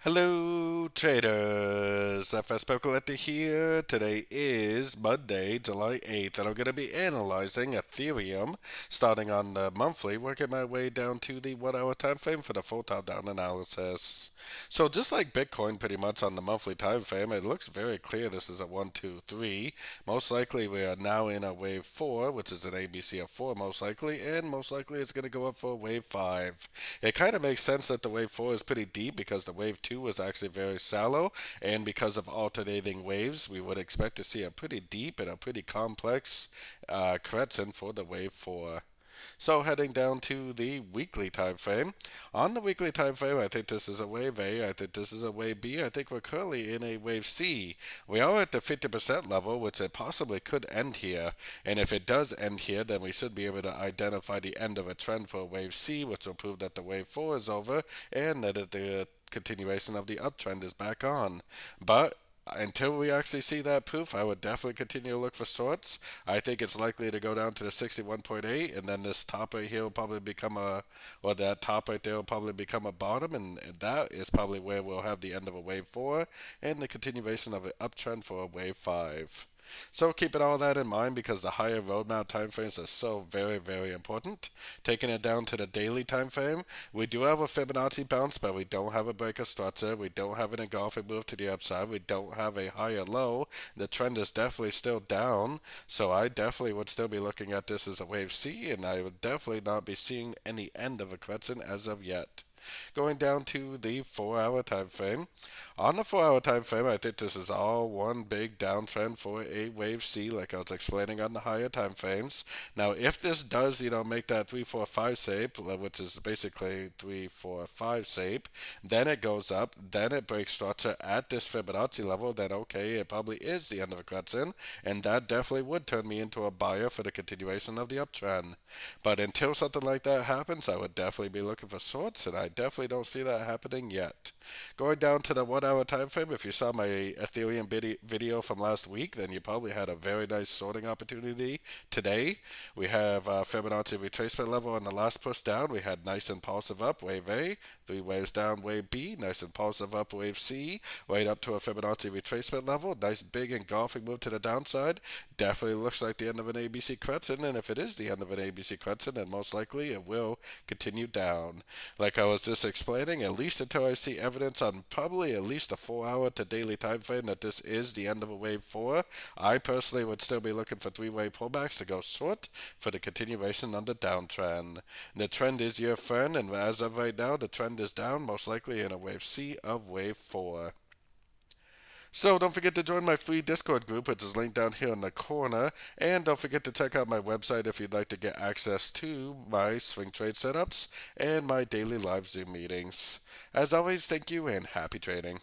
Hello, traders. FX Pip Collector here. Today is Monday, July 8th, and I'm going to be analyzing Ethereum, starting on the monthly, working my way down to the 1 hour time frame for the full top-down analysis. So just like Bitcoin, pretty much on the monthly time frame, it looks very clear this is a 1, 2, 3. Most likely we are now in a wave 4, which is an ABC of 4 most likely, and most likely it's going to go up for wave 5. It kind of makes sense that the wave 4 is pretty deep because the wave 2 was actually very shallow, and because of alternating waves, we would expect to see a pretty deep and a pretty complex correction for the wave 4. So heading down to the weekly time frame. On the weekly time frame, I think this is a wave A. I think this is a wave B. I think we're currently in a wave C. We are at the 50% level, which it possibly could end here. And if it does end here, then we should be able to identify the end of a trend for wave C, which will prove that the wave 4 is over and that the continuation of the uptrend is back on. But until we actually see that proof, I would definitely continue to look for shorts. I think it's likely to go down to the 61.8, and then this top right here will probably become or that top right there will probably become a bottom, and that is probably where we'll have the end of a wave 4 and the continuation of an uptrend for a wave 5. So keeping all that in mind because the higher roadmap timeframes are so very, very important. Taking it down to the daily time frame, we do have a Fibonacci bounce, but we don't have a breaker structure. We don't have an engulfing move to the upside. We don't have a higher low. The trend is definitely still down, so I definitely would still be looking at this as a wave C, and I would definitely not be seeing any end of a correction as of yet. Going down to the 4 hour time frame. On the 4 hour time frame, I think this is all one big downtrend for a wave C, like I was explaining on the higher time frames. Now, if this does, make that 3, 4, 5 shape, which is basically 3, 4, 5 shape, then it goes up, then it breaks structure at this Fibonacci level, then okay, it probably is the end of a correction, and that definitely would turn me into a buyer for the continuation of the uptrend. But until something like that happens, I would definitely be looking for shorts, and I definitely don't see that happening yet. Going down to the 1 hour time frame, if you saw my Ethereum video from last week, then you probably had a very nice sorting opportunity today. We have Fibonacci retracement level on the last push down. We had nice impulsive up, wave A, 3 waves down, wave B, nice impulsive up, wave C, right up to a Fibonacci retracement level. Nice big engulfing move to the downside. Definitely looks like the end of an ABC correction, and if it is the end of an ABC correction, then most likely it will continue down. Like I was just explaining, at least until I see evidence on probably at least a 4 hour to daily time frame that this is the end of a wave 4, I personally would still be looking for 3-way pullbacks to go short for the continuation on the downtrend. The trend is your friend, and as of right now, the trend is down, most likely in a wave C of wave 4. So don't forget to join my free Discord group, which is linked down here in the corner. And don't forget to check out my website if you'd like to get access to my swing trade setups and my daily live Zoom meetings. As always, thank you and happy trading.